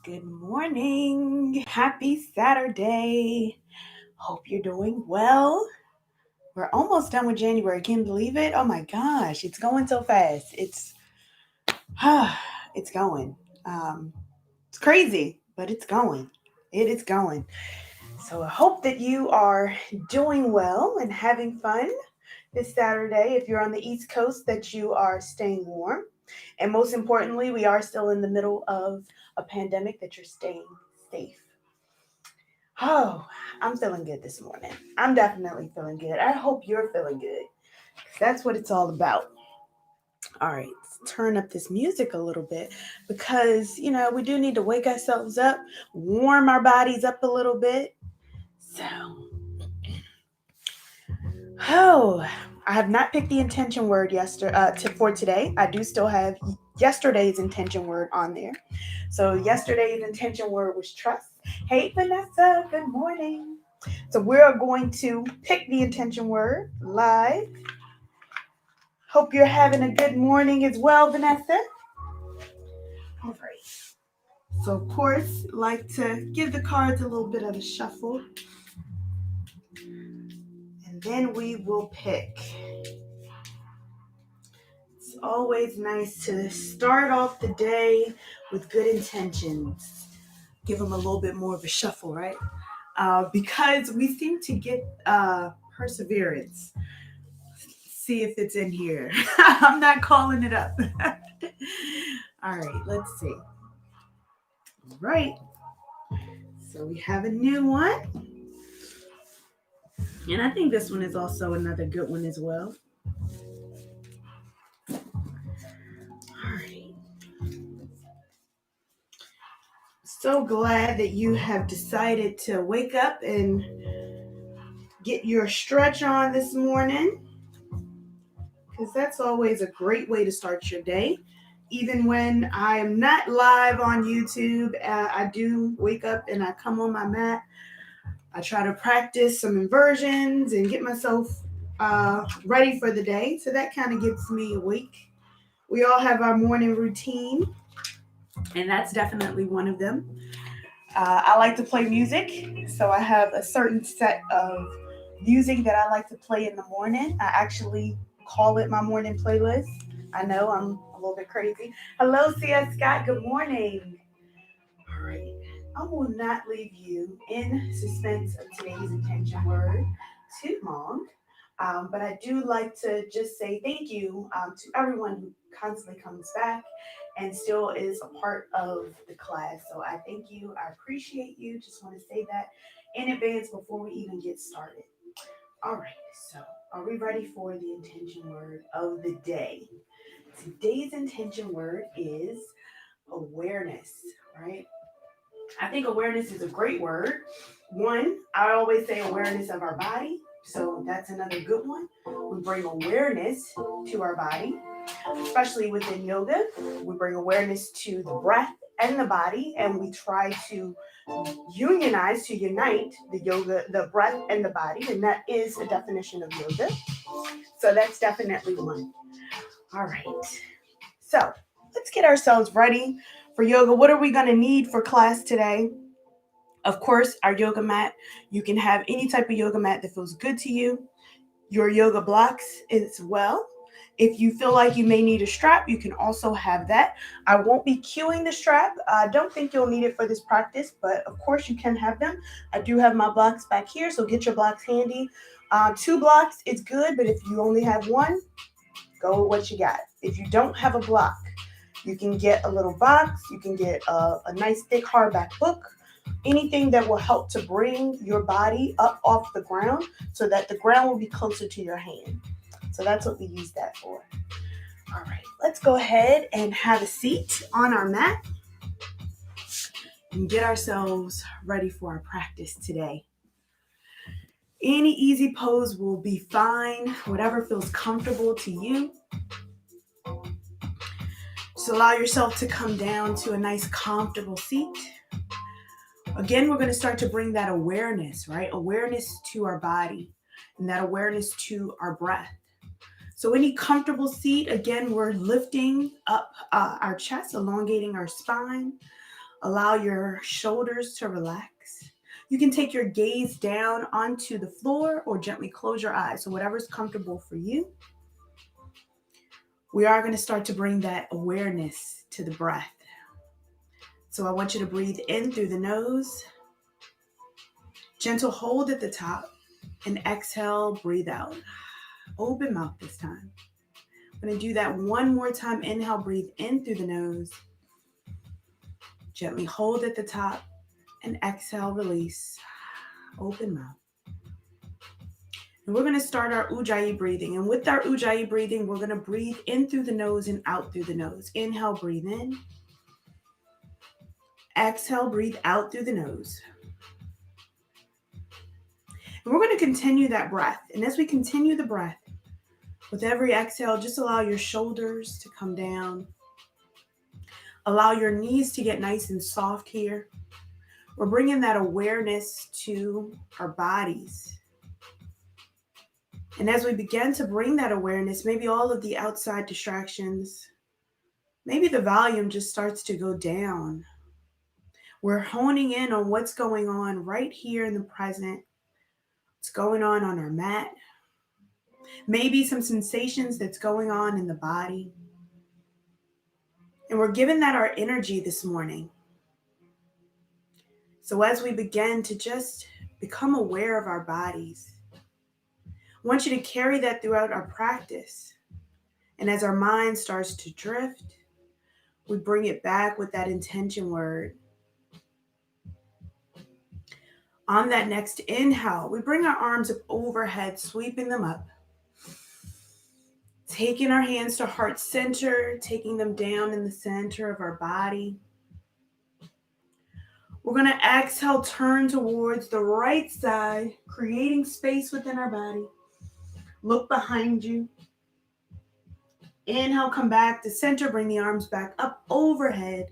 Good morning. Happy Saturday. Hope you're doing well. We're almost done with January. Can you believe it? Oh my gosh, it's going so fast. It's going. It's crazy, but it's going. It is going. So I hope that you are doing well and having fun this Saturday. If you're on the East Coast, that you are staying warm. And most importantly, we are still in the middle of a pandemic, that you're staying safe. Oh, I'm feeling good this morning. I'm definitely feeling good. I hope you're feeling good. That's what it's all about. All right, let's turn up this music a little bit because, we do need to wake ourselves up, warm our bodies up a little bit. So, oh, I have not picked the intention word for today. I do still have yesterday's intention word on there. So yesterday's intention word was trust. Hey, Vanessa, good morning. So we're going to pick the intention word live. Hope you're having a good morning as well, Vanessa. All right. So of course, like to give the cards a little bit of a shuffle. And then we will pick. It's always nice to start off the day with good intentions. Give them a little bit more of a shuffle, right? Because we seem to get perseverance. See if it's in here. I'm not calling it up. All right, let's see. All right. So we have a new one. And I think this one is also another good one as well. All right. So glad that you have decided to wake up and get your stretch on this morning, because that's always a great way to start your day. Even when I am not live on YouTube, I do wake up and I come on my mat. I try to practice some inversions and get myself ready for the day. So that kind of gets me awake. We all have our morning routine, and that's definitely one of them. I like to play music, so I have a certain set of music that I like to play in the morning. I actually call it my morning playlist. I know I'm a little bit crazy. Hello, C.S. Scott. Good morning. All right. I will not leave you in suspense of today's intention word too long. But I do like to just say thank you to everyone who constantly comes back and still is a part of the class. So I thank you. I appreciate you. Just want to say that in advance before we even get started. All right. So are we ready for the intention word of the day? Today's intention word is awareness, right? I think awareness is a great word. One, I always say awareness of our body. So that's another good one. We bring awareness to our body, especially within yoga. We bring awareness to the breath and the body, and we try to unite the yoga, the breath and the body, and that is a definition of yoga. So that's definitely one. All right. So let's get ourselves ready for yoga. What are we going to need for class today? Of course, our yoga mat. You can have any type of yoga mat that feels good to you. Your yoga blocks as well. If you feel like you may need a strap, you can also have that. I won't be cueing the strap. I don't think you'll need it for this practice, but of course you can have them. I do have my blocks back here, so get your blocks handy. 2 blocks is good, but if you only have one, go with what you got. If you don't have a block, you can get a little box. You can get a nice thick hardback book. Anything that will help to bring your body up off the ground so that the ground will be closer to your hand. So that's what we use that for. All right, let's go ahead and have a seat on our mat and get ourselves ready for our practice today. Any easy pose will be fine, whatever feels comfortable to you. Just allow yourself to come down to a nice comfortable seat. Again, we're going to start to bring that awareness, right? Awareness to our body and that awareness to our breath. So any comfortable seat, again, we're lifting up our chest, elongating our spine, Allow your shoulders to relax. You can take your gaze down onto the floor or gently close your eyes. So whatever's comfortable for you. We are going to start to bring that awareness to the breath. So I want you to breathe in through the nose. Gentle hold at the top. And exhale, breathe out. Open mouth this time. I'm going to do that one more time. Inhale, breathe in through the nose. Gently hold at the top. And exhale, release. Open mouth. And we're going to start our Ujjayi breathing. And with our Ujjayi breathing, we're going to breathe in through the nose and out through the nose. Inhale, breathe in. Exhale, breathe out through the nose. And we're going to continue that breath. And as we continue the breath, with every exhale, just allow your shoulders to come down. Allow your knees to get nice and soft here. We're bringing that awareness to our bodies. And as we begin to bring that awareness, maybe all of the outside distractions, maybe the volume just starts to go down. We're honing in on what's going on right here in the present. What's going on our mat. Maybe some sensations that's going on in the body. And we're giving that our energy this morning. So as we begin to just become aware of our bodies, I want you to carry that throughout our practice. And as our mind starts to drift, we bring it back with that intention word. On that next inhale, we bring our arms up overhead, sweeping them up. Taking our hands to heart center, taking them down in the center of our body. We're going to exhale, turn towards the right side, creating space within our body. Look behind you. Inhale, come back to center, bring the arms back up overhead.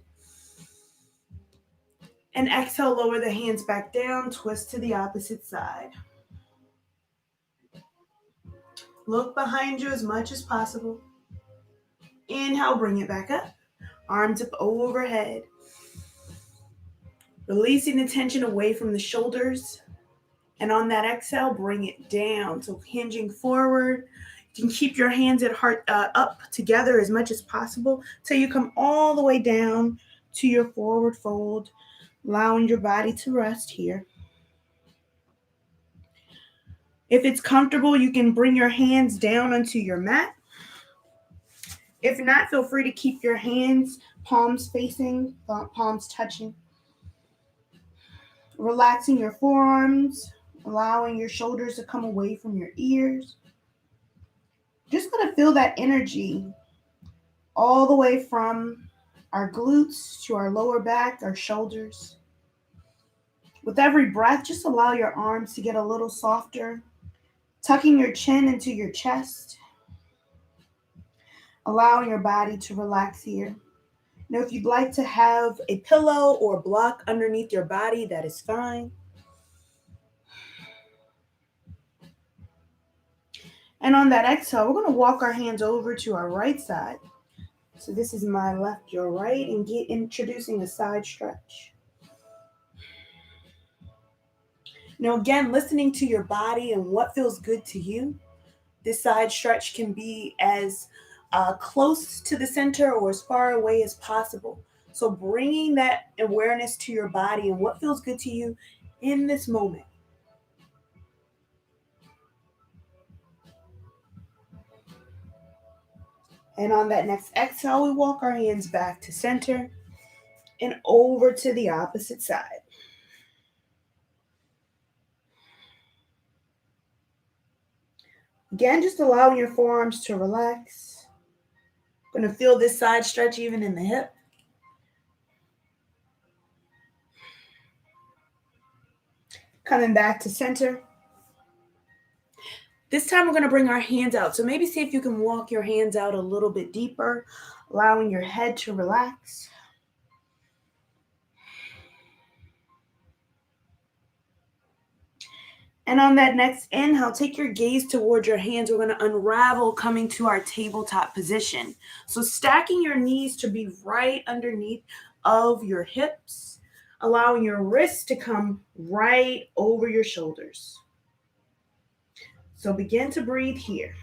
And exhale, lower the hands back down, twist to the opposite side. Look behind you as much as possible. Inhale, bring it back up. Arms up overhead. Releasing the tension away from the shoulders. And on that exhale, bring it down. So hinging forward. You can keep your hands at heart up together as much as possible till you come all the way down to your forward fold, allowing your body to rest here. If it's comfortable, you can bring your hands down onto your mat. If not, feel free to keep your hands, palms facing, palms touching. Relaxing your forearms, allowing your shoulders to come away from your ears. Just going to feel that energy all the way from our glutes to our lower back, our shoulders. With every breath, just allow your arms to get a little softer, tucking your chin into your chest, allowing your body to relax here. Now, if you'd like to have a pillow or block underneath your body, that is fine. And on that exhale, we're going to walk our hands over to our right side. So this is my left, your right, and introducing a side stretch. Now, again, listening to your body and what feels good to you. This side stretch can be as close to the center or as far away as possible. So bringing that awareness to your body and what feels good to you in this moment. And on that next exhale, we walk our hands back to center and over to the opposite side. Again, just allowing your forearms to relax. I'm going to feel this side stretch even in the hip. Coming back to center. This time we're going to bring our hands out. So maybe see if you can walk your hands out a little bit deeper, allowing your head to relax. And on that next inhale, take your gaze towards your hands. We're going to unravel, coming to our tabletop position. So stacking your knees to be right underneath of your hips, allowing your wrists to come right over your shoulders. So begin to breathe here.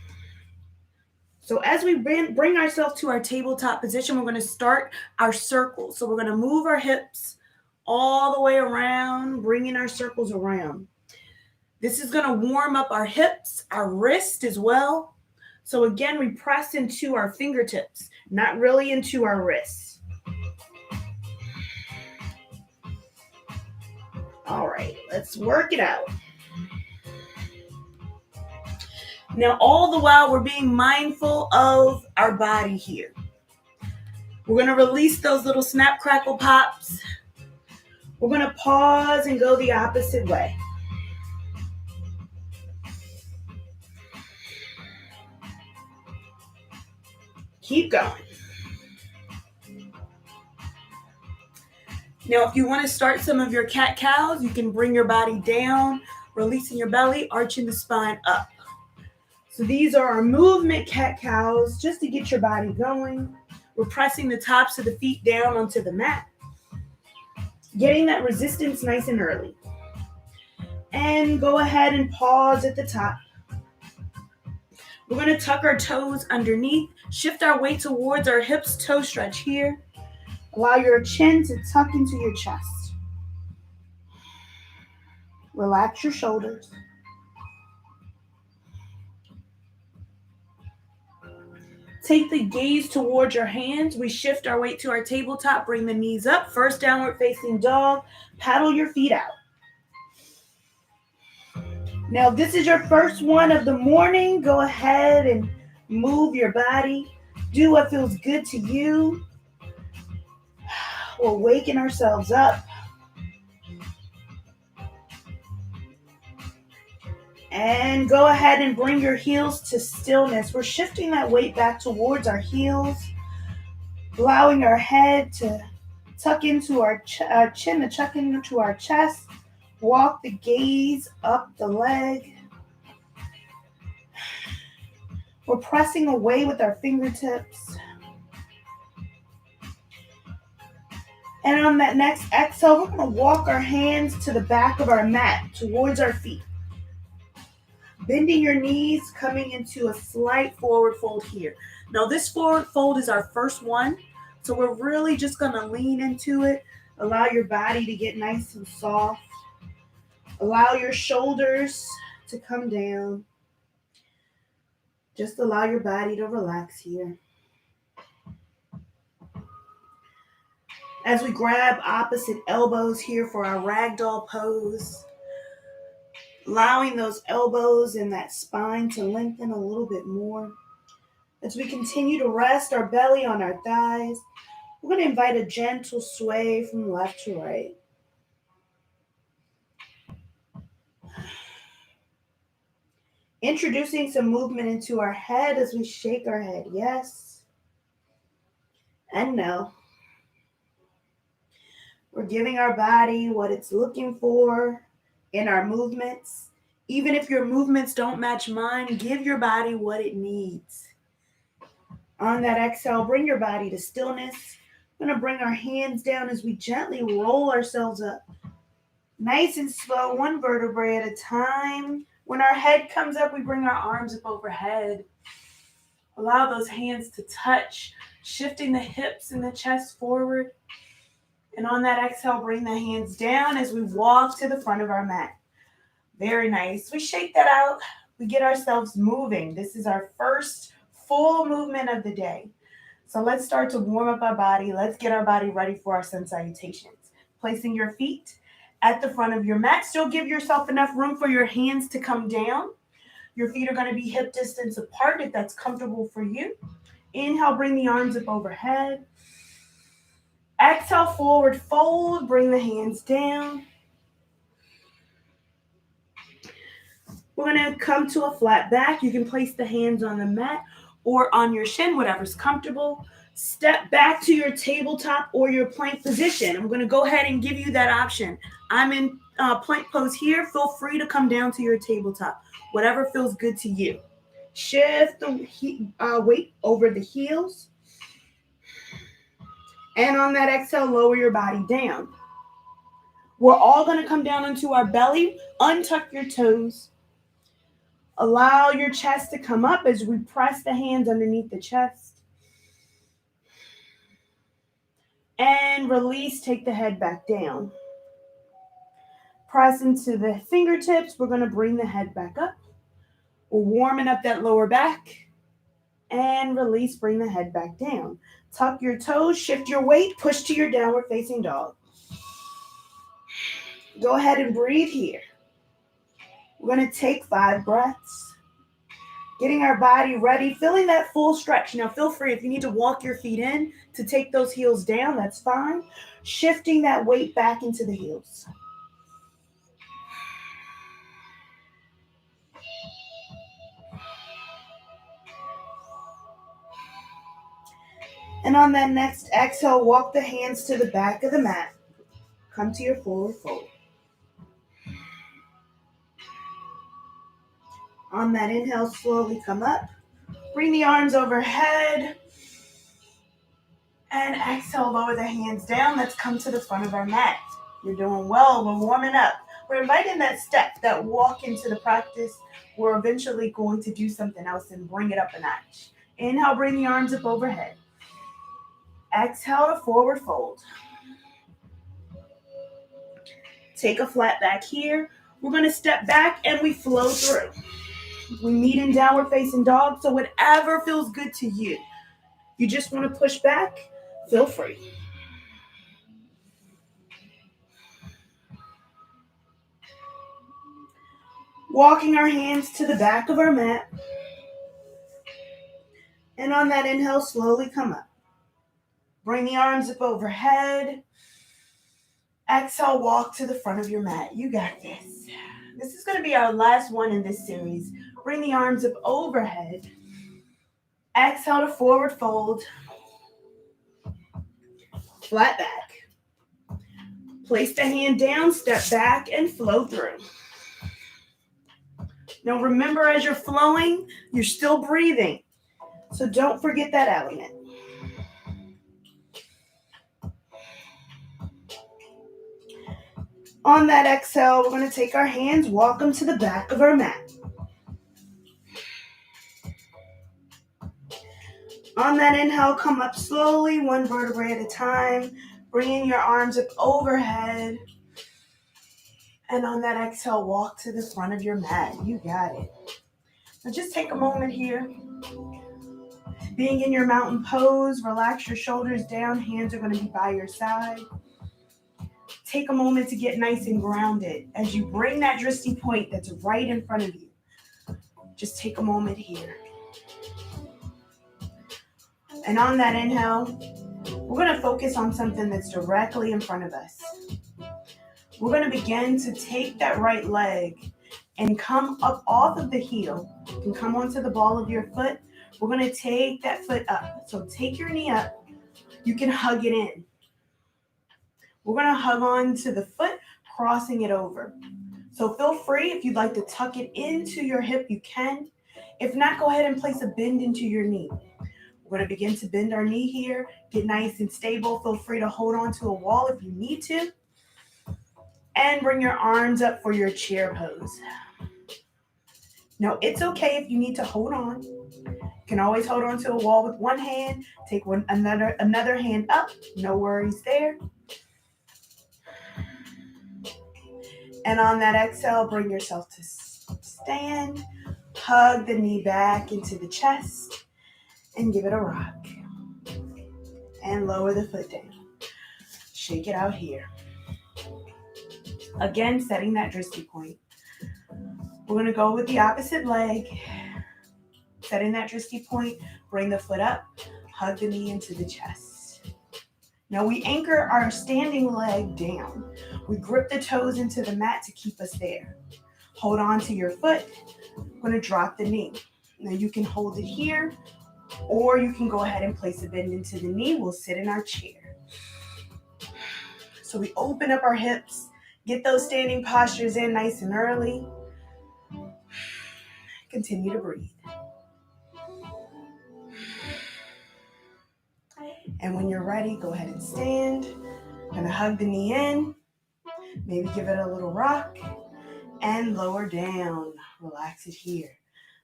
So as we bring ourselves to our tabletop position, we're going to start our circle. So we're going to move our hips all the way around, bringing our circles around. This is going to warm up our hips, our wrist as well. So again, we press into our fingertips, not really into our wrists. All right, let's work it out. Now, all the while, we're being mindful of our body here. We're going to release those little snap, crackle, pops. We're going to pause and go the opposite way. Keep going. Now, if you want to start some of your cat-cows, you can bring your body down, releasing your belly, arching the spine up. So these are our movement cat-cows, just to get your body going. We're pressing the tops of the feet down onto the mat, getting that resistance nice and early. And go ahead and pause at the top. We're going to tuck our toes underneath, shift our weight towards our hips, toe stretch here. Allow your chin to tuck into your chest. Relax your shoulders. Take the gaze towards your hands. We shift our weight to our tabletop, bring the knees up. First downward facing dog. Paddle your feet out. Now, if this is your first one of the morning, go ahead and move your body. Do what feels good to you. We're waking ourselves up. And go ahead and bring your heels to stillness. We're shifting that weight back towards our heels, allowing our head to tuck into our chin to tuck into our chest. Walk the gaze up the leg. We're pressing away with our fingertips. And on that next exhale, we're going to walk our hands to the back of our mat, towards our feet. Bending your knees, coming into a slight forward fold here. Now this forward fold is our first one, so we're really just going to lean into it. Allow your body to get nice and soft. Allow your shoulders to come down. Just allow your body to relax here. As we grab opposite elbows here for our ragdoll pose, allowing those elbows and that spine to lengthen a little bit more. As we continue to rest our belly on our thighs, we're going to invite a gentle sway from left to right. Introducing some movement into our head as we shake our head. Yes and no. We're giving our body what it's looking for in our movements. Even if your movements don't match mine, give your body what it needs. On that exhale, bring your body to stillness. We're going to bring our hands down as we gently roll ourselves up. Nice and slow, one vertebrae at a time. When our head comes up, we bring our arms up overhead. Allow those hands to touch, shifting the hips and the chest forward. And on that exhale, bring the hands down as we walk to the front of our mat. Very nice. We shake that out. We get ourselves moving. This is our first full movement of the day. So let's start to warm up our body. Let's get our body ready for our sun salutations. Placing your feet at the front of your mat. Still give yourself enough room for your hands to come down. Your feet are going to be hip distance apart if that's comfortable for you. Inhale, bring the arms up overhead. Exhale, forward fold. Bring the hands down. We're going to come to a flat back. You can place the hands on the mat or on your shin, whatever's comfortable. Step back to your tabletop or your plank position. I'm going to go ahead and give you that option. I'm in plank pose here. Feel free to come down to your tabletop, whatever feels good to you. Shift the weight over the heels. And on that exhale, lower your body down. We're all going to come down onto our belly. Untuck your toes. Allow your chest to come up as we press the hands underneath the chest. And release, take the head back down. Press into the fingertips. We're going to bring the head back up. We're warming up that lower back. And release, bring the head back down. Tuck your toes, shift your weight, push to your downward facing dog. Go ahead and breathe here. We're going to take 5 breaths. Getting our body ready, feeling that full stretch. Now feel free, if you need to walk your feet in to take those heels down, that's fine. Shifting that weight back into the heels. And on that next exhale, walk the hands to the back of the mat. Come to your forward fold. On that inhale, slowly come up. Bring the arms overhead. And exhale, lower the hands down. Let's come to the front of our mat. You're doing well. We're warming up. We're inviting that step, that walk into the practice. We're eventually going to do something else and bring it up a notch. Inhale, bring the arms up overhead. Exhale to forward fold. Take a flat back here. We're going to step back and we flow through. We meet in downward facing dog, so whatever feels good to you. You just want to push back, feel free. Walking our hands to the back of our mat. And on that inhale, slowly come up. Bring the arms up overhead. Exhale, walk to the front of your mat. You got this. This is going to be our last one in this series. Bring the arms up overhead. Exhale to forward fold. Flat back. Place the hand down, step back, and flow through. Now remember, as you're flowing, you're still breathing. So don't forget that element. On that exhale, we're going to take our hands, walk them to the back of our mat. On that inhale, come up slowly, one vertebrae at a time, bringing your arms up overhead. And on that exhale, walk to the front of your mat. You got it. Now just take a moment here. Being in your mountain pose, relax your shoulders down, hands are going to be by your side. Take a moment to get nice and grounded as you bring that drishti point that's right in front of you. Just take a moment here. And on that inhale, we're going to focus on something that's directly in front of us. We're going to begin to take that right leg and come up off of the heel. You can come onto the ball of your foot. We're going to take that foot up. So take your knee up. You can hug it in. We're going to hug on to the foot, crossing it over. So feel free, if you'd like to tuck it into your hip, you can. If not, go ahead and place a bend into your knee. We're going to begin to bend our knee here, get nice and stable. Feel free to hold on to a wall if you need to. And bring your arms up for your chair pose. Now, it's okay if you need to hold on. You can always hold on to a wall with one hand. Take another hand up. No worries there. And on that exhale, bring yourself to stand. Hug the knee back into the chest and give it a rock. And lower the foot down. Shake it out here. Again, setting that drishti point. We're going to go with the opposite leg. Setting that drishti point, bring the foot up, hug the knee into the chest. Now we anchor our standing leg down. We grip the toes into the mat to keep us there. Hold on to your foot. We're going to drop the knee. Now you can hold it here, or you can go ahead and place a bend into the knee. We'll sit in our chair. So we open up our hips, get those standing postures in nice and early. Continue to breathe. And when you're ready, go ahead and stand. Gonna hug the knee in, maybe give it a little rock, and lower down. Relax it here.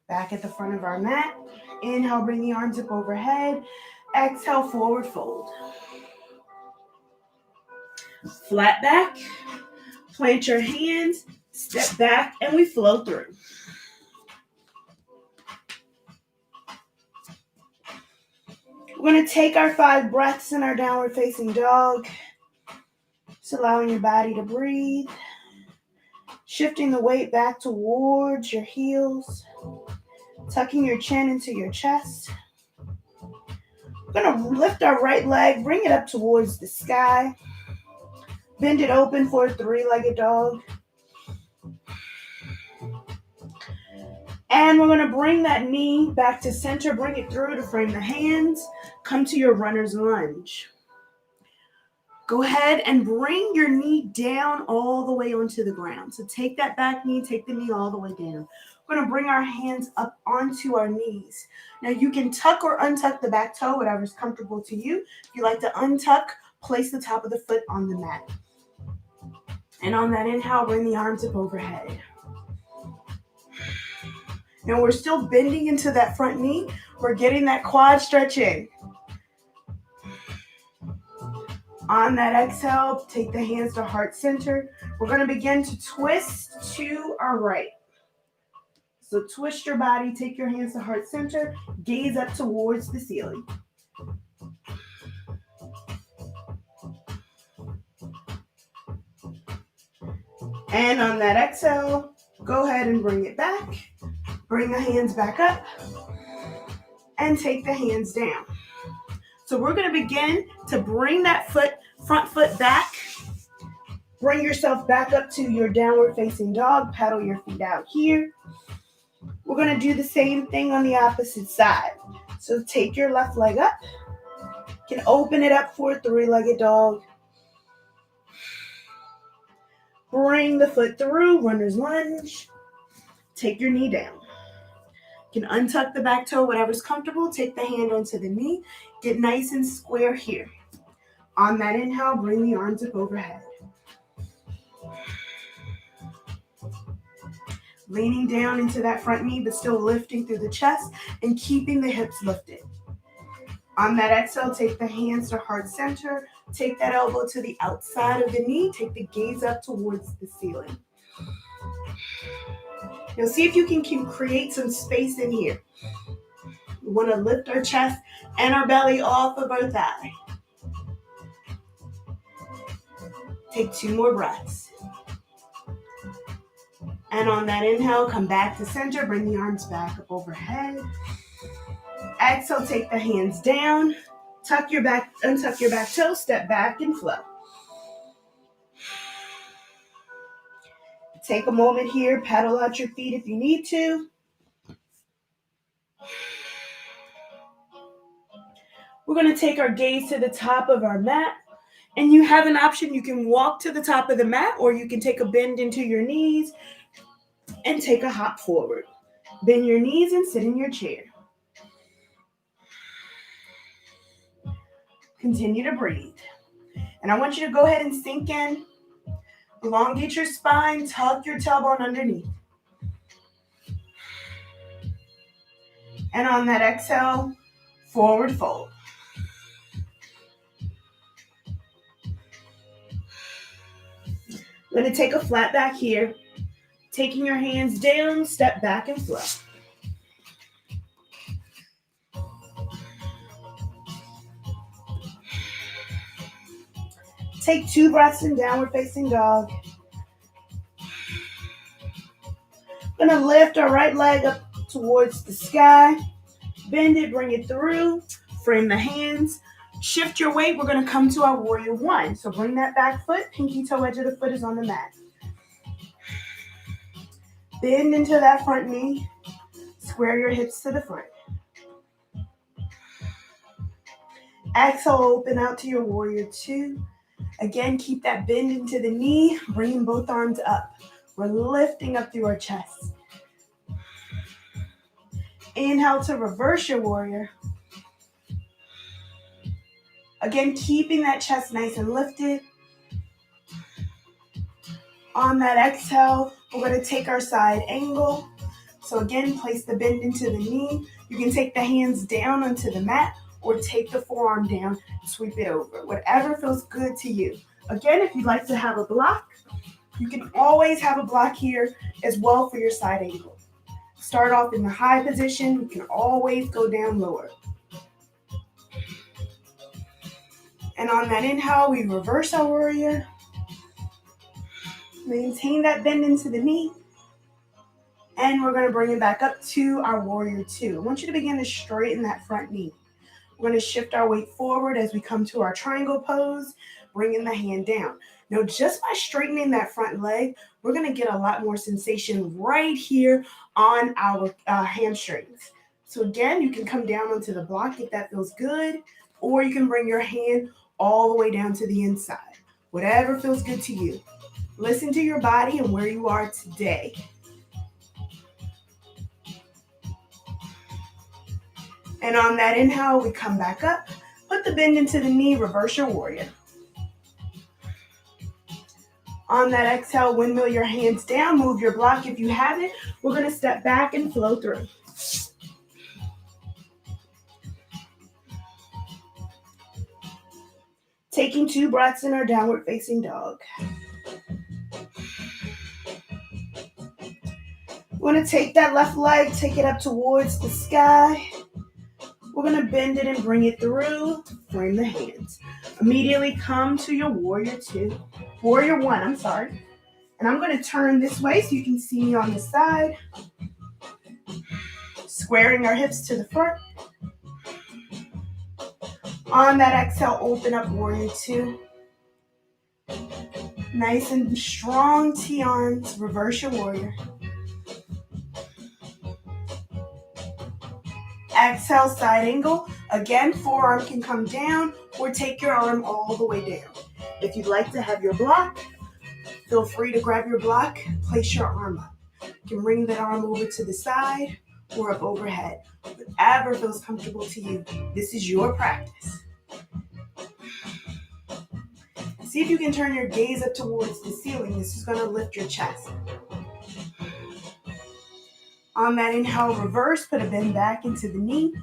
Back at the front of our mat. Inhale, bring the arms up overhead. Exhale, forward fold. Flat back, plant your hands, step back, and we flow through. We're going to take our 5 breaths in our downward facing dog. Just allowing your body to breathe. Shifting the weight back towards your heels. Tucking your chin into your chest. We're going to lift our right leg, bring it up towards the sky. Bend it open for a 3-legged dog. And we're going to bring that knee back to center, bring it through to frame the hands. Come to your runner's lunge. Go ahead and bring your knee down all the way onto the ground. So take that back knee, take the knee all the way down. We're going to bring our hands up onto our knees. Now you can tuck or untuck the back toe, whatever's comfortable to you. If you like to untuck, place the top of the foot on the mat. And on that inhale, bring the arms up overhead. Now we're still bending into that front knee. We're getting that quad stretch in. On that exhale, take the hands to heart center. We're going to begin to twist to our right. So twist your body, take your hands to heart center, gaze up towards the ceiling. And on that exhale, go ahead and bring it back. Bring the hands back up and take the hands down. So we're going to begin to bring that front foot back. Bring yourself back up to your downward facing dog. Paddle your feet out here. We're going to do the same thing on the opposite side. So take your left leg up. You can open it up for a 3-legged dog. Bring the foot through, runner's lunge. Take your knee down. You can untuck the back toe, whatever's comfortable. Take the hand onto the knee. Get nice and square here. On that inhale, bring the arms up overhead. Leaning down into that front knee, but still lifting through the chest and keeping the hips lifted. On that exhale, take the hands to heart center. Take that elbow to the outside of the knee. Take the gaze up towards the ceiling. Now see if you can create some space in here. We want to lift our chest and our belly off of our thigh. Take 2 more breaths. And on that inhale, come back to center. Bring the arms back up overhead. Exhale, take the hands down. Untuck your back toe, step back and flow. Take a moment here, paddle out your feet if you need to. We're going to take our gaze to the top of our mat. And you have an option. You can walk to the top of the mat, or you can take a bend into your knees and take a hop forward. Bend your knees and sit in your chair. Continue to breathe. And I want you to go ahead and sink in. Elongate your spine, tuck your tailbone underneath. And on that exhale, forward fold. I'm going to take a flat back here. Taking your hands down, step back and flow. Take 2 breaths in downward facing dog. I'm going to lift our right leg up towards the sky. Bend it, bring it through. Frame the hands. Shift your weight. We're going to come to our warrior 1. So bring that back foot. Pinky toe edge of the foot is on the mat. Bend into that front knee. Square your hips to the front. Exhale, open out to your warrior 2. Again, keep that bend into the knee. Bring both arms up. We're lifting up through our chest. Inhale to reverse your warrior. Again, keeping that chest nice and lifted. On that exhale, we're going to take our side angle. So again, place the bend into the knee. You can take the hands down onto the mat or take the forearm down, sweep it over. Whatever feels good to you. Again, if you'd like to have a block, you can always have a block here as well for your side angle. Start off in the high position. You can always go down lower. And on that inhale, we reverse our warrior. Maintain that bend into the knee. And we're going to bring it back up to our warrior two. I want you to begin to straighten that front knee. We're going to shift our weight forward as we come to our triangle pose, bringing the hand down. Now, just by straightening that front leg, we're going to get a lot more sensation right here on our hamstrings. So again, you can come down onto the block if that feels good, or you can bring your hand all the way down to the inside. Whatever feels good to you. Listen to your body and where you are today. And on that inhale, we come back up. Put the bend into the knee, reverse your warrior. On that exhale, windmill your hands down, move your block if you have it. We're going to step back and flow through. Taking 2 breaths in our downward facing dog. We're going to take that left leg, take it up towards the sky. We're going to bend it and bring it through, frame the hands. Immediately come to your warrior one, And I'm going to turn this way so you can see me on the side. Squaring our hips to the front. On that exhale, open up warrior two. Nice and strong T-arms, reverse your warrior. Exhale, side angle. Again, forearm can come down or take your arm all the way down. If you'd like to have your block, feel free to grab your block, place your arm up. You can bring that arm over to the side or up overhead. Whatever feels comfortable to you. This is your practice. See if you can turn your gaze up towards the ceiling. This is going to lift your chest. On that inhale, reverse, put a bend back into the knee.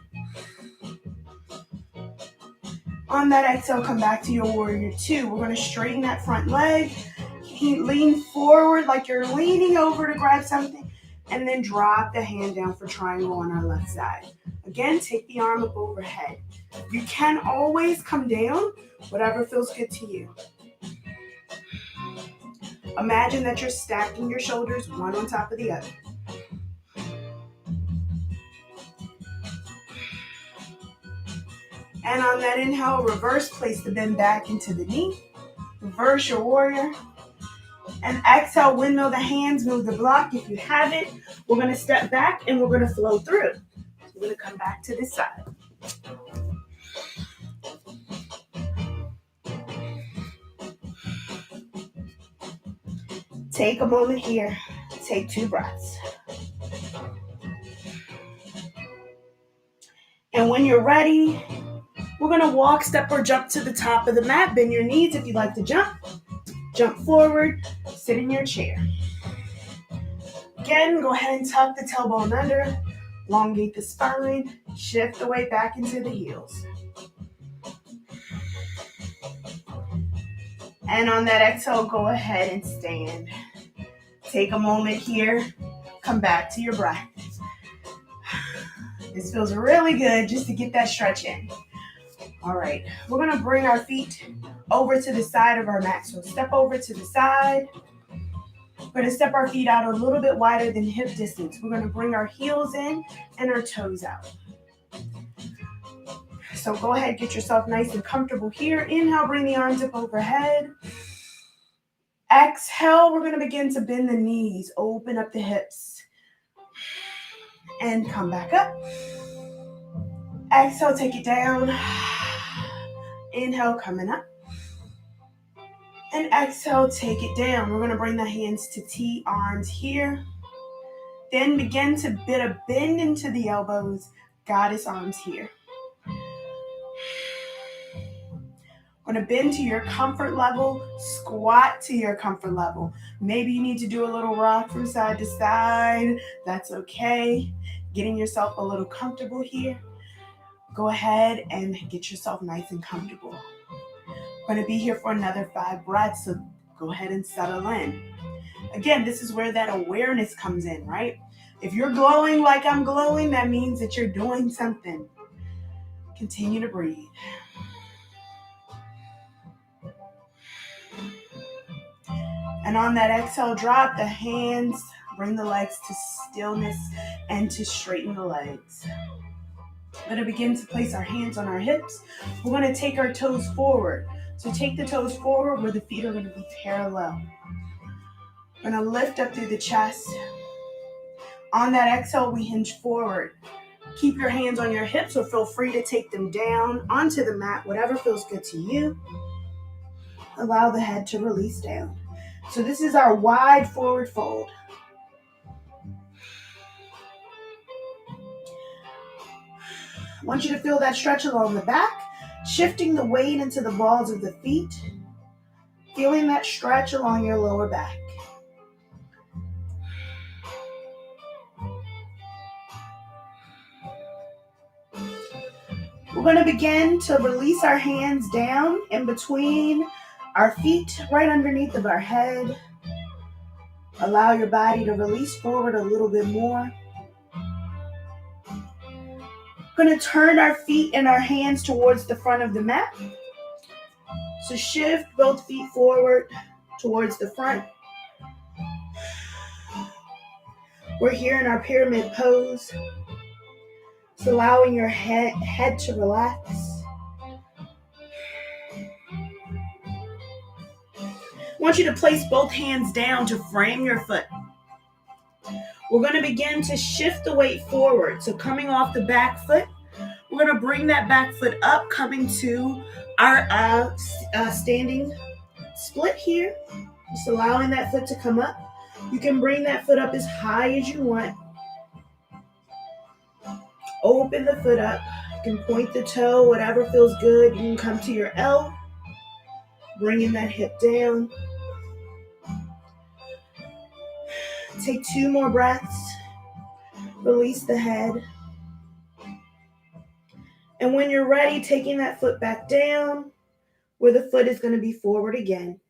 On that exhale, come back to your warrior two. We're going to straighten that front leg. Lean forward like you're leaning over to grab something, and then drop the hand down for triangle on our left side. Again, take the arm up overhead. You can always come down, whatever feels good to you. Imagine that you're stacking your shoulders one on top of the other. And on that inhale, reverse, place the bend back into the knee. Reverse your warrior. And exhale, windmill the hands, move the block if you have it. We're going to step back and we're going to flow through. We're going to come back to this side. Take a moment here. Take 2 breaths. And when you're ready, we're going to walk, step, or jump to the top of the mat. Bend your knees if you'd like to jump. Jump forward. Sit in your chair. Again, go ahead and tuck the tailbone under. Elongate the spine. Shift the weight back into the heels. And on that exhale, go ahead and stand. Take a moment here. Come back to your breath. This feels really good just to get that stretch in. All right, we're going to bring our feet over to the side of our mat. So step over to the side. We're going to step our feet out a little bit wider than hip distance. We're going to bring our heels in and our toes out. So go ahead, get yourself nice and comfortable here. Inhale, bring the arms up overhead. Exhale, we're going to begin to bend the knees, open up the hips, and come back up. Exhale, take it down. Inhale, coming up. And exhale, take it down. We're going to bring the hands to T, arms here. Then begin to bend into the elbows, goddess arms here. Going to bend to your comfort level, squat to your comfort level. Maybe you need to do a little rock from side to side. That's okay. Getting yourself a little comfortable here. Go ahead and get yourself nice and comfortable. We're going to be here for another 5 breaths, so go ahead and settle in. Again, this is where that awareness comes in, right? If you're glowing like I'm glowing, that means that you're doing something. Continue to breathe. And on that exhale, drop the hands, bring the legs to stillness and to straighten the legs. We're going to begin to place our hands on our hips. We're going to take our toes forward. So take the toes forward where the feet are going to be parallel. We're going to lift up through the chest. On that exhale, we hinge forward. Keep your hands on your hips or feel free to take them down onto the mat, whatever feels good to you. Allow the head to release down. So this is our wide forward fold. I want you to feel that stretch along the back, shifting the weight into the balls of the feet, feeling that stretch along your lower back. We're going to begin to release our hands down in between our feet, right underneath of our head. Allow your body to release forward a little bit more. We're going to turn our feet and our hands towards the front of the mat. So shift both feet forward towards the front. We're here in our pyramid pose. So allowing your head to relax. I want you to place both hands down to frame your foot. We're going to begin to shift the weight forward. So coming off the back foot, we're going to bring that back foot up, coming to our standing split here. Just allowing that foot to come up. You can bring that foot up as high as you want. Open the foot up. You can point the toe, whatever feels good. You can come to your L, bringing that hip down. Take 2 more breaths. Release the head. And when you're ready, taking that foot back down, where the foot is going to be forward again.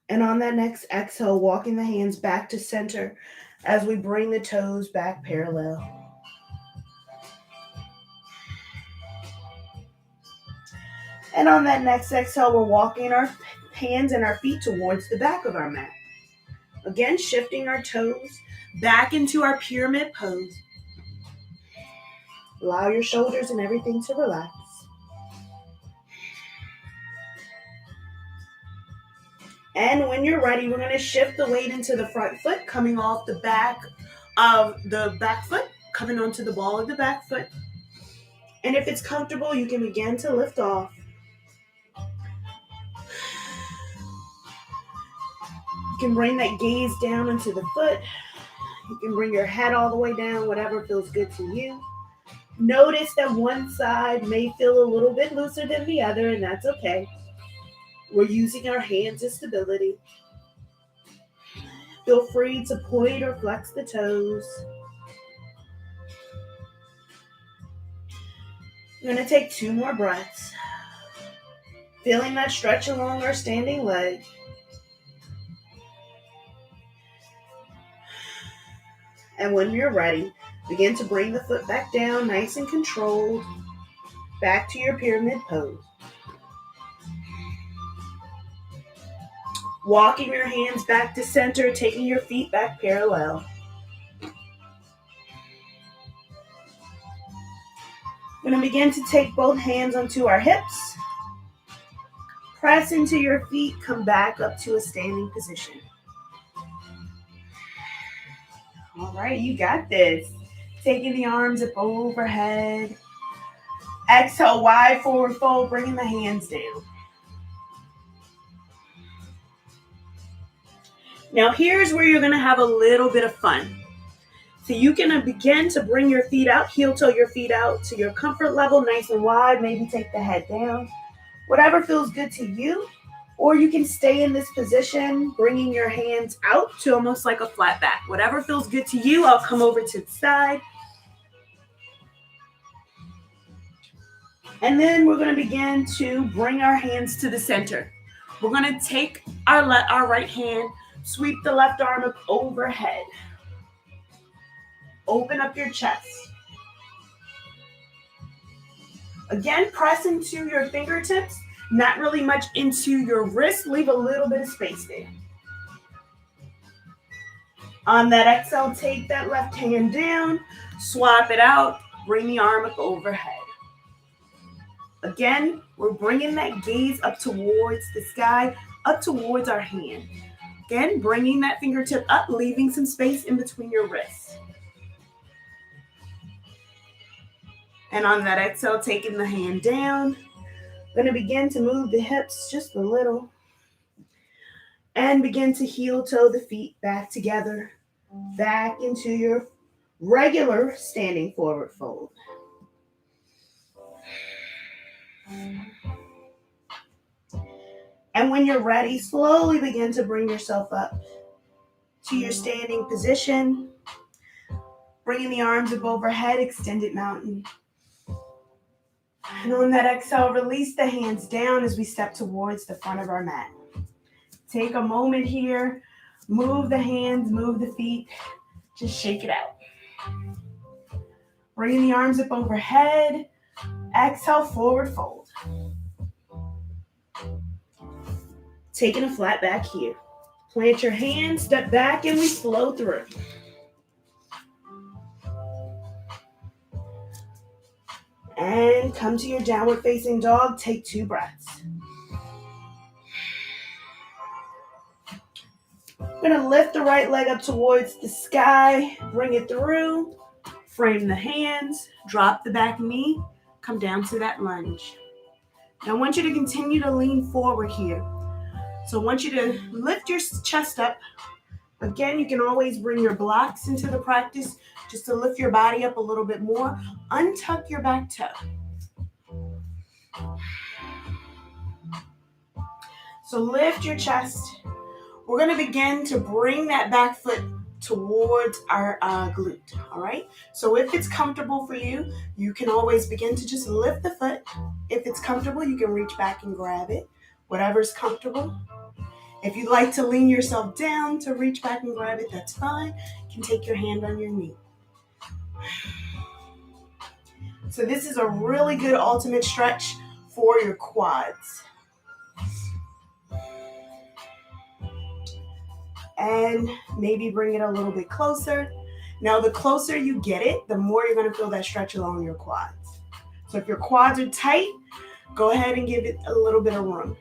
And on that next exhale, walking the hands back to center as we bring the toes back parallel. And on that next exhale, we're walking our hands and our feet towards the back of our mat. Again, shifting our toes back into our pyramid pose. Allow your shoulders and everything to relax. And when you're ready, we're going to shift the weight into the front foot, coming off the back of the back foot, coming onto the ball of the back foot. And if it's comfortable, you can begin to lift off. You can bring that gaze down into the foot. You can bring your head all the way down, whatever feels good to you. Notice that one side may feel a little bit looser than the other, and that's okay. We're using our hands as stability. Feel free to point or flex the toes. We're going to take 2 more breaths. Feeling that stretch along our standing leg. And when you're ready, begin to bring the foot back down, nice and controlled, back to your pyramid pose. Walking your hands back to center, taking your feet back parallel. We're going to begin to take both hands onto our hips. Press into your feet, come back up to a standing position. All right, you got this. Taking the arms up overhead. Exhale, wide forward fold, bringing the hands down. Now here's where you're going to have a little bit of fun. So you can begin to bring your feet out, heel toe your feet out to your comfort level, nice and wide. Maybe take the head down. Whatever feels good to you. Or you can stay in this position, bringing your hands out to almost like a flat back. Whatever feels good to you. I'll come over to the side. And then we're going to begin to bring our hands to the center. We're going to take our right hand, sweep the left arm up overhead. Open up your chest. Again, press into your fingertips, not really much into your wrist. Leave a little bit of space there. On that exhale, take that left hand down, swap it out, bring the arm up overhead. Again, we're bringing that gaze up towards the sky, up towards our hand. Again, bringing that fingertip up, leaving some space in between your wrists. And on that exhale, taking the hand down, going to begin to move the hips just a little. And begin to heel toe the feet back together, back into your regular standing forward fold. And when you're ready, slowly begin to bring yourself up to your standing position, bringing the arms up overhead, extended mountain. And on that exhale, release the hands down as we step towards the front of our mat. Take a moment here, move the hands, move the feet, just shake it out. Bringing the arms up overhead, exhale, forward fold. Taking a flat back here. Plant your hands, step back, and we flow through. And come to your downward facing dog. Take 2 breaths. We're going to lift the right leg up towards the sky. Bring it through. Frame the hands. Drop the back knee. Come down to that lunge. Now I want you to continue to lean forward here. So I want you to lift your chest up. Again, you can always bring your blocks into the practice just to lift your body up a little bit more. Untuck your back toe. So lift your chest. We're going to begin to bring that back foot towards our glute, all right? So if it's comfortable for you, you can always begin to just lift the foot. If it's comfortable, you can reach back and grab it, whatever's comfortable. If you'd like to lean yourself down to reach back and grab it, that's fine. You can take your hand on your knee. So this is a really good ultimate stretch for your quads. And maybe bring it a little bit closer. Now, the closer you get it, the more you're going to feel that stretch along your quads. So if your quads are tight, go ahead and give it a little bit of room.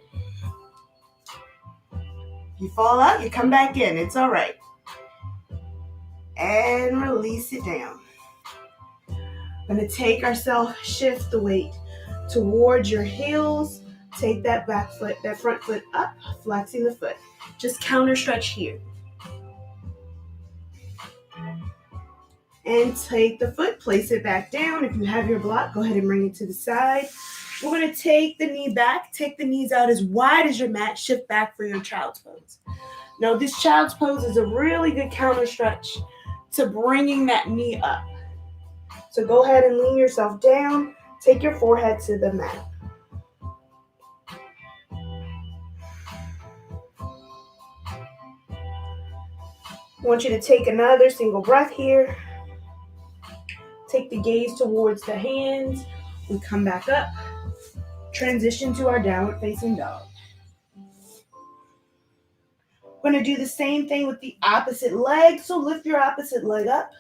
If you fall out, you come back in. It's all right. And release it down. Going to take ourselves, shift the weight towards your heels. Take that back foot, that front foot up, flexing the foot. Just counter stretch here. And take the foot, place it back down. If you have your block, go ahead and bring it to the side. We're going to take the knee back. Take the knees out as wide as your mat. Shift back for your child's pose. Now, this child's pose is a really good counter stretch to bringing that knee up. So go ahead and lean yourself down. Take your forehead to the mat. I want you to take another single breath here. Take the gaze towards the hands. We come back up. Transition to our downward facing dog. We're going to do the same thing with the opposite leg. So lift your opposite leg up.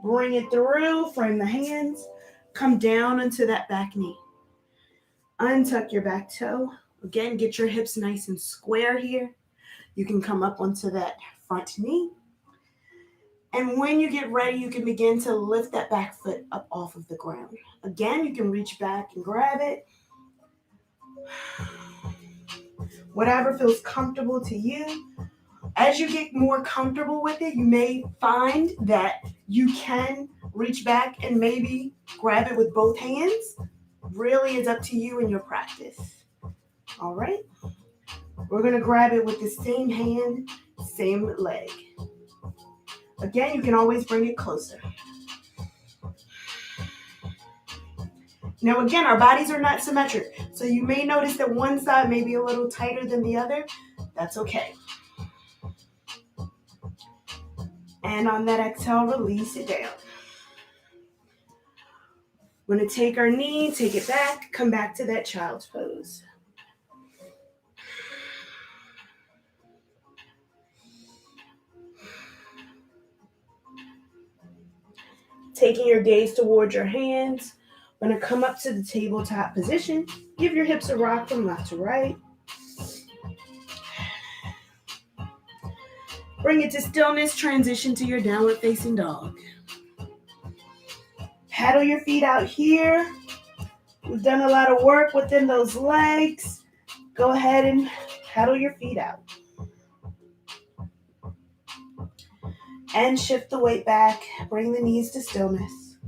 Bring it through. Frame the hands. Come down into that back knee. Untuck your back toe. Again, get your hips nice and square here. You can come up onto that front knee. And when you get ready, you can begin to lift that back foot up off of the ground. Again, you can reach back and grab it. Whatever feels comfortable to you. As you get more comfortable with it, you may find that You can reach back and maybe grab it with both hands. Really is up to you and your practice. All right. We're going to grab it with the same hand, same leg. Again, you can always bring it closer. Now again, our bodies are not symmetric, so you may notice that one side may be a little tighter than the other. That's okay. And on that exhale, release it down. We're going to take our knee, take it back, come back to that child's pose. Taking your gaze towards your hands. We're going to come up to the tabletop position. Give your hips a rock from left to right. Bring it to stillness, transition to your downward facing dog. Paddle your feet out here. We've done a lot of work within those legs. Go ahead and paddle your feet out. And shift the weight back. Bring the knees to stillness.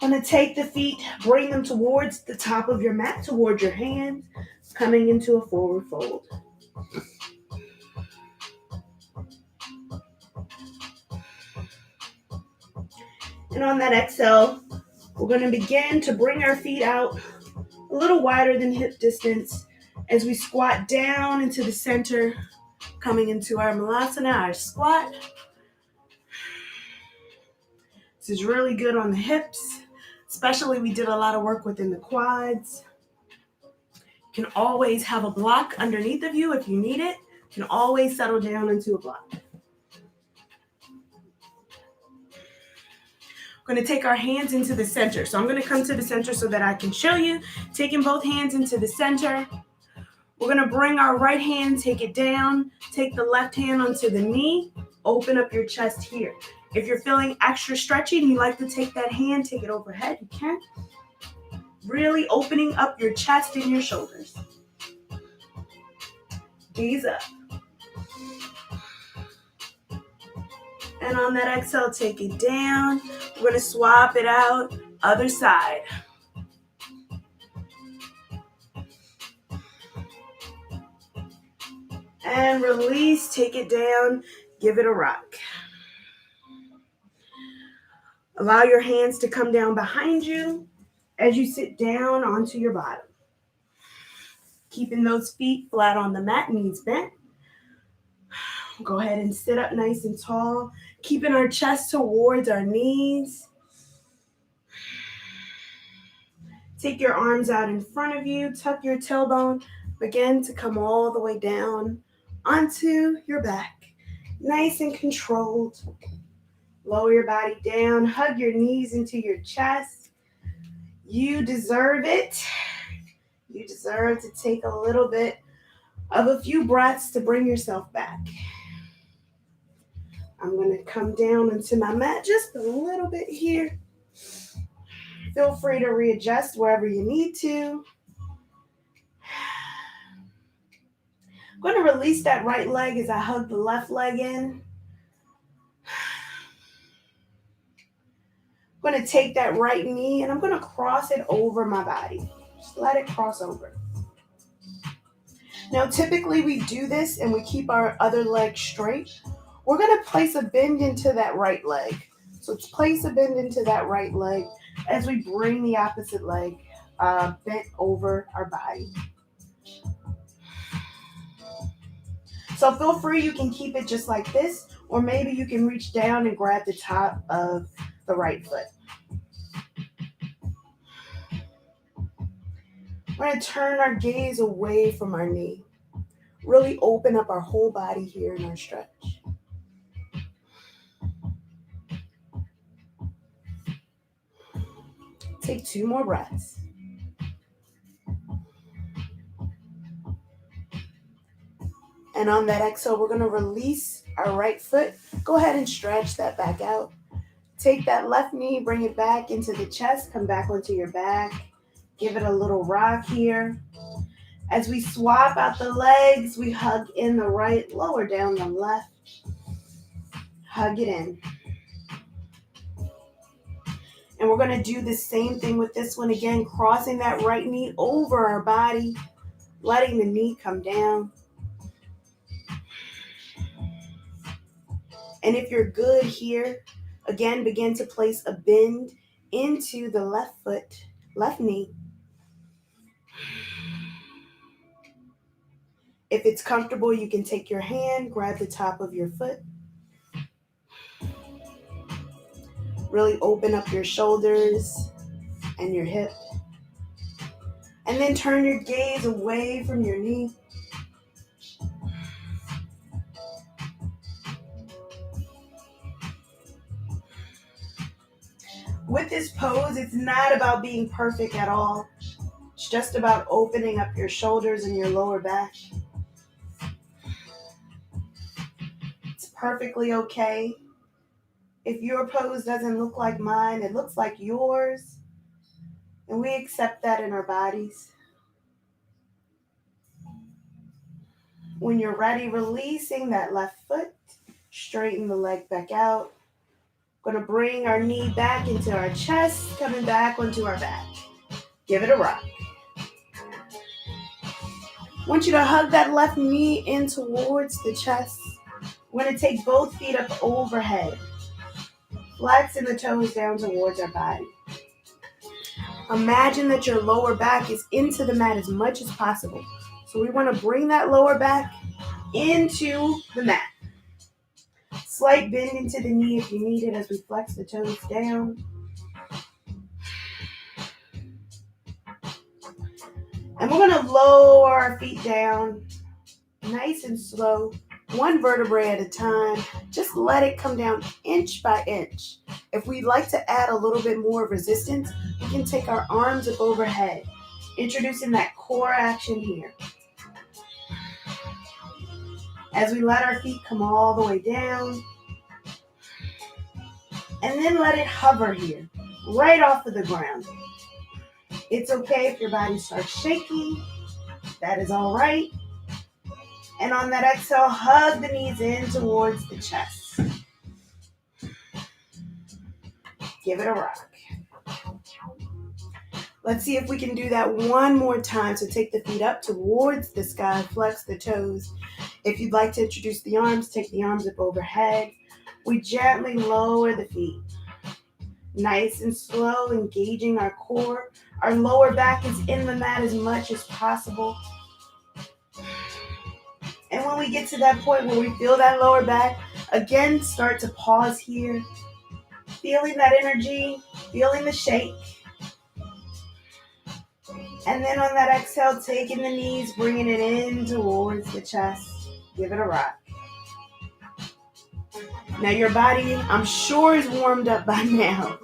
I'm going to take the feet, bring them towards the top of your mat, towards your hands, coming into a forward fold. And on that exhale, we're going to begin to bring our feet out a little wider than hip distance as we squat down into the center, coming into our Malasana, our squat. This is really good on the hips, especially we did a lot of work within the quads. You can always have a block underneath of you if you need it. You can always settle down into a block. We're going to take our hands into the center. So I'm going to come to the center so that I can show you. Taking both hands into the center. We're going to bring our right hand, take it down. Take the left hand onto the knee. Open up your chest here. If you're feeling extra stretchy and you like to take that hand, take it overhead, you can. Really opening up your chest and your shoulders. Gaze up. And on that exhale, take it down. We're going to swap it out, other side. And release, take it down, give it a rock. Allow your hands to come down behind you as you sit down onto your bottom. Keeping those feet flat on the mat, knees bent. Go ahead and sit up nice and tall, keeping our chest towards our knees. Take your arms out in front of you, tuck your tailbone, begin to come all the way down onto your back. Nice and controlled. Lower your body down, hug your knees into your chest. You deserve it. You deserve to take a little bit of a few breaths to bring yourself back. I'm going to come down into my mat just a little bit here. Feel free to readjust wherever you need to. I'm going to release that right leg as I hug the left leg in. I'm going to take that right knee and I'm going to cross it over my body. Just let it cross over. Now, typically we do this and we keep our other leg straight. We're going to place a bend into that right leg. So let's place a bend into that right leg as we bring the opposite leg bent over our body. So feel free, you can keep it just like this, or maybe you can reach down and grab the top of the right foot. We're going to turn our gaze away from our knee. Really open up our whole body here in our stretch. Take 2 more breaths. And on that exhale, we're going to release our right foot. Go ahead and stretch that back out. Take that left knee, bring it back into the chest. Come back onto your back. Give it a little rock here. As we swap out the legs, we hug in the right, lower down the left. Hug it in. And we're going to do the same thing with this one again, crossing that right knee over our body, letting the knee come down. And if you're good here, again, begin to place a bend into the left foot, left knee. If it's comfortable, you can take your hand, grab the top of your foot. Really open up your shoulders and your hip. And then turn your gaze away from your knee. With this pose, it's not about being perfect at all. It's just about opening up your shoulders and your lower back. It's perfectly okay. If your pose doesn't look like mine, it looks like yours. And we accept that in our bodies. When you're ready, releasing that left foot, straighten the leg back out. Going to bring our knee back into our chest, coming back onto our back. Give it a rock. I want you to hug that left knee in towards the chest. We're going to take both feet up overhead. Flexing the toes down towards our body. Imagine that your lower back is into the mat as much as possible. So we want to bring that lower back into the mat. Slight bend into the knee if you need it as we flex the toes down. And we're going to lower our feet down nice and slow, one vertebrae at a time. Just let it come down inch by inch. If we'd like to add a little bit more resistance, we can take our arms up overhead, introducing that core action here. As we let our feet come all the way down, and then let it hover here, right off of the ground. It's okay if your body starts shaking. That is all right. And on that exhale, hug the knees in towards the chest. Give it a rock. Let's see if we can do that one more time. So take the feet up towards the sky, flex the toes. If you'd like to introduce the arms, take the arms up overhead. We gently lower the feet. Nice and slow, engaging our core. Our lower back is in the mat as much as possible. And when we get to that point where we feel that lower back, again, start to pause here. Feeling that energy, feeling the shake. And then on that exhale, taking the knees, bringing it in towards the chest. Give it a rock. Now your body, I'm sure, is warmed up by now.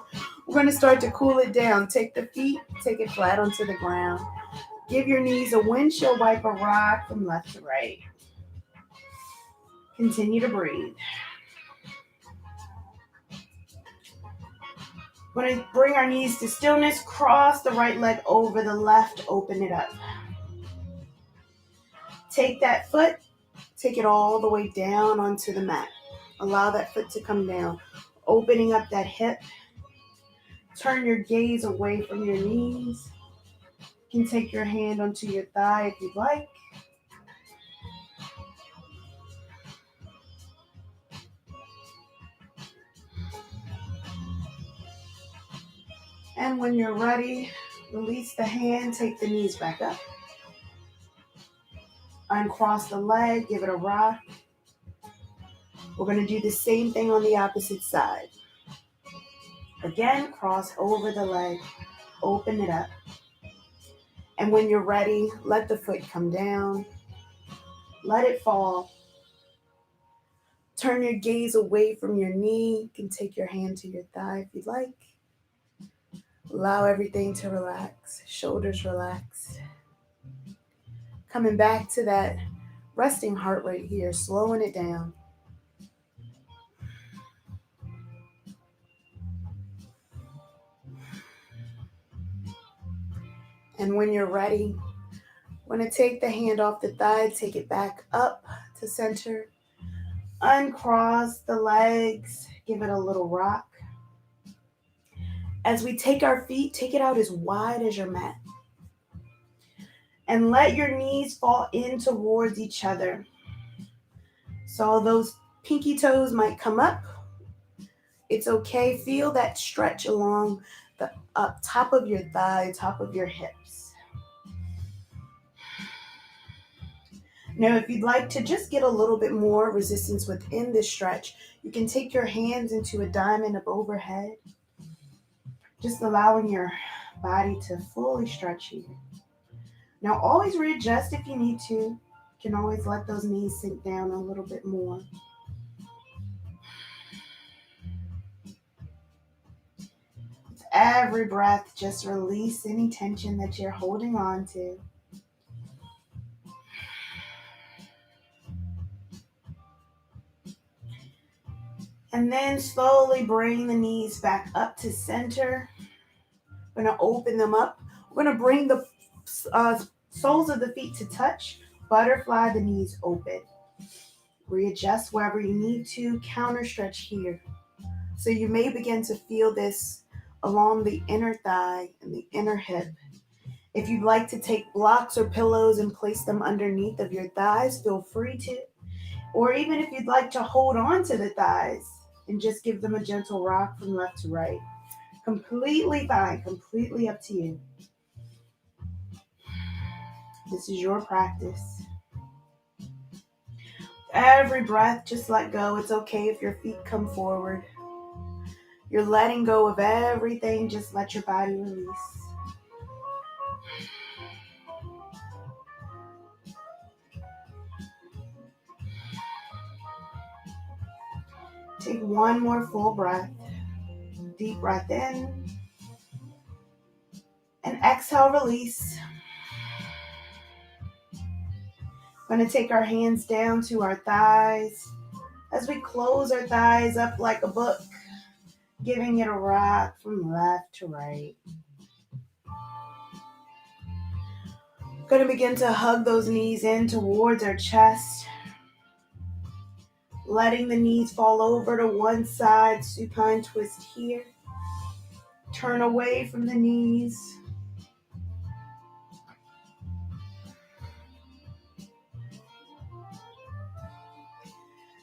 We're going to start to cool it down. Take the feet, take it flat onto the ground. Give your knees a windshield wiper rock from left to right. Continue to breathe. We're going to bring our knees to stillness. Cross the right leg over the left. Open it up. Take that foot. Take it all the way down onto the mat. Allow that foot to come down. Opening up that hip. Turn your gaze away from your knees. You can take your hand onto your thigh if you'd like. And when you're ready, release the hand, take the knees back up. Uncross the leg, give it a rock. We're going to do the same thing on the opposite side. Again, cross over the leg, open it up. And when you're ready, let the foot come down. Let it fall. Turn your gaze away from your knee. You can take your hand to your thigh if you'd like. Allow everything to relax. Shoulders relaxed. Coming back to that resting heart rate here, slowing it down. And when you're ready, We're going to take the hand off the thigh, take it back up to center. Uncross the legs, give it a little rock. As we take our feet, take it out as wide as your mat. And let your knees fall in towards each other. So those pinky toes might come up. It's okay. Feel that stretch along the top of your thigh, top of your hips. Now, if you'd like to just get a little bit more resistance within this stretch, you can take your hands into a diamond of overhead, just allowing your body to fully stretch here. Now, always readjust if you need to. You can always let those knees sink down a little bit more. With every breath, just release any tension that you're holding on to. And then slowly bring the knees back up to center. We're going to open them up. We're going to bring the soles of the feet to touch. Butterfly the knees open. Readjust wherever you need to. Counter stretch here. So you may begin to feel this along the inner thigh and the inner hip. If you'd like to take blocks or pillows and place them underneath of your thighs, feel free to. Or even if you'd like to hold on to the thighs and just give them a gentle rock from left to right. Completely fine, completely up to you. This is your practice. Every breath, just let go. It's okay if your feet come forward. You're letting go of everything. Just let your body release. Take one more full breath. Deep breath in. And exhale, release. We're going to take our hands down to our thighs. As we close our thighs up like a book, giving it a rock from left to right. Going to begin to hug those knees in towards our chest. Letting the knees fall over to one side, supine twist here. Turn away from the knees.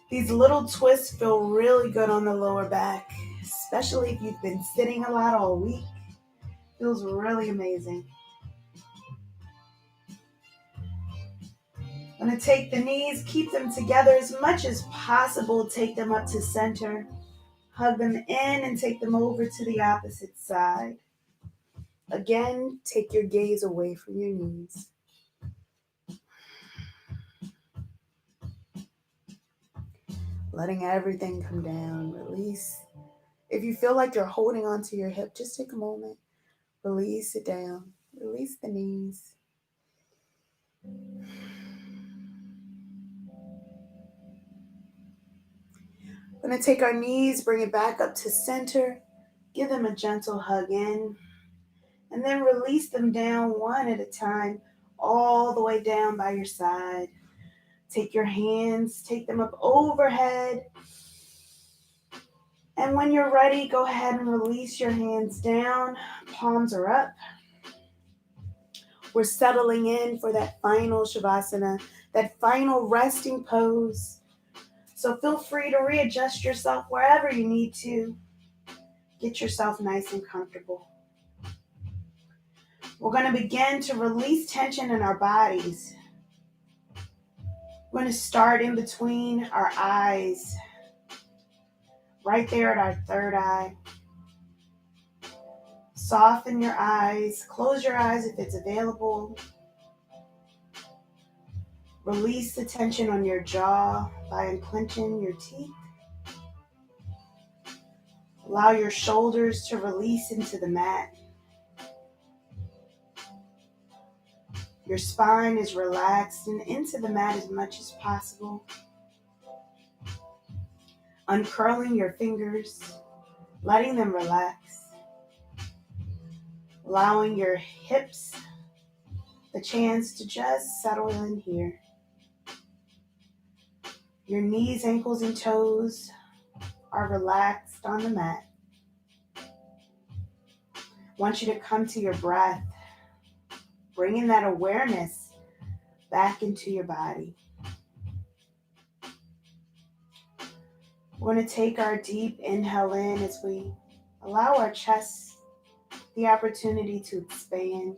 These little twists feel really good on the lower back, especially if you've been sitting a lot all week. Feels really amazing. I'm going to take the knees, keep them together as much as possible. Take them up to center. Hug them in and take them over to the opposite side. Again, take your gaze away from your knees. Letting everything come down. Release. If you feel like you're holding onto your hip, just take a moment. Release it down. Release the knees. We're going to take our knees, bring it back up to center. Give them a gentle hug in. And then release them down one at a time, all the way down by your side. Take your hands, take them up overhead. And when you're ready, go ahead and release your hands down. Palms are up. We're settling in for that final Shavasana, that final resting pose. So feel free to readjust yourself wherever you need to. Get yourself nice and comfortable. We're going to begin to release tension in our bodies. We're going to start in between our eyes, right there at our third eye. Soften your eyes. Close your eyes if it's available. Release the tension on your jaw by unclenching your teeth. Allow your shoulders to release into the mat. Your spine is relaxed and into the mat as much as possible. Uncurling your fingers, letting them relax. Allowing your hips, a chance to just settle in here. Your knees, ankles, and toes are relaxed on the mat. I want you to come to your breath, bringing that awareness back into your body. We're going to take our deep inhale in as we allow our chest the opportunity to expand.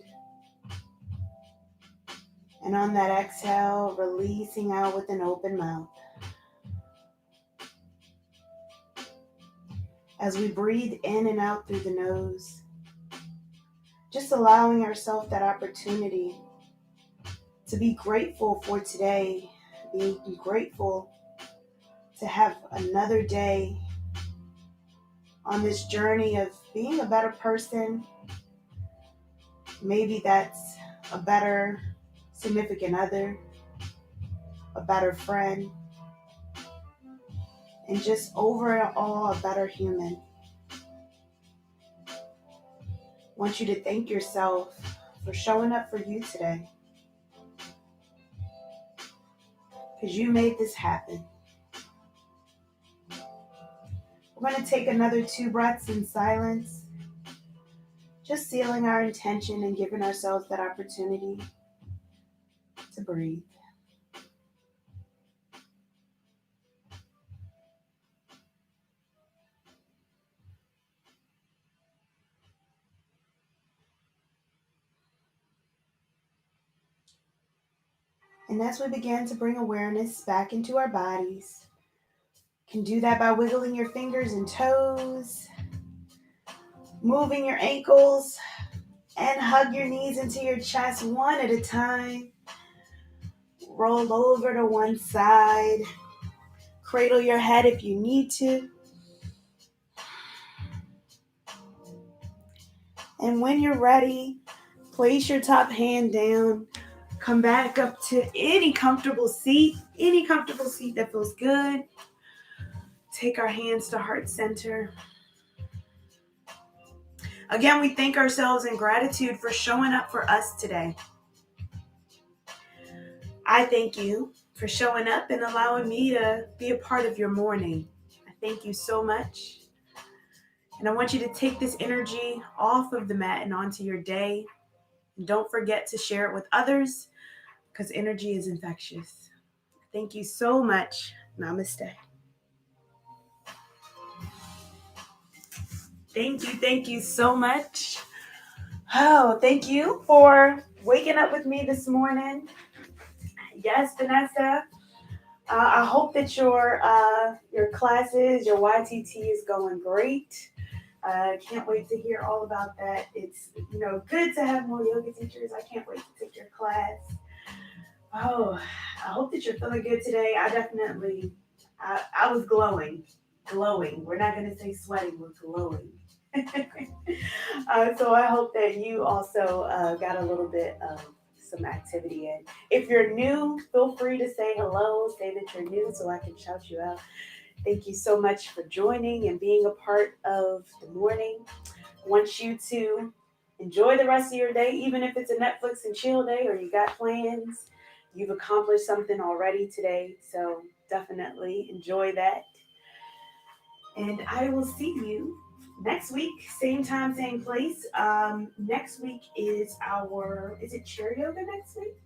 And on that exhale, releasing out with an open mouth. As we breathe in and out through the nose, just allowing ourselves that opportunity to be grateful for today, be grateful to have another day on this journey of being a better person. Maybe that's a better significant other, a better friend, and just overall a better human. I want you to thank yourself for showing up for you today, because you made this happen. We're going to take another 2 breaths in silence, just sealing our intention and giving ourselves that opportunity to breathe. And as we begin to bring awareness back into our bodies, you can do that by wiggling your fingers and toes, moving your ankles, and hug your knees into your chest one at a time. Roll over to one side. Cradle your head if you need to. And when you're ready, place your top hand down. Come back up to any comfortable seat that feels good. Take our hands to heart center. Again, we thank ourselves in gratitude for showing up for us today. I thank you for showing up and allowing me to be a part of your morning. I thank you so much. And I want you to take this energy off of the mat and onto your day. And don't forget to share it with others, because energy is infectious. Thank you so much. Namaste. Thank you so much. Oh, thank you for waking up with me this morning. Yes, Vanessa. I hope that your classes, your YTT is going great. Can't wait to hear all about that. It's good to have more yoga teachers. I can't wait to take your class. Oh, I hope that you're feeling good today. I was glowing. We're not going to say sweating, we're glowing. So I hope that you also got a little bit of some activity in. If you're new, feel free to say hello, say that you're new so I can shout you out. Thank you so much for joining and being a part of the morning. I want you to enjoy the rest of your day, even if it's a Netflix and chill day or you got plans. You've accomplished something already today, so definitely enjoy that. And I will see you next week, same time, same place. Next week is it chair yoga next week?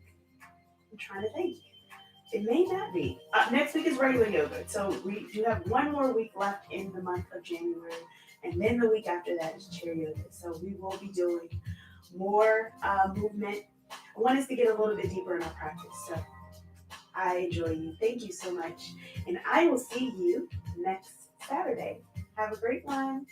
I'm trying to think. It may not be. Next week is regular yoga. So we do have one more week left in the month of January. And then the week after that is chair yoga. So we will be doing more movement. I want us to get a little bit deeper in our practice. So I enjoy you. Thank you so much. And I will see you next Saturday. Have a great one.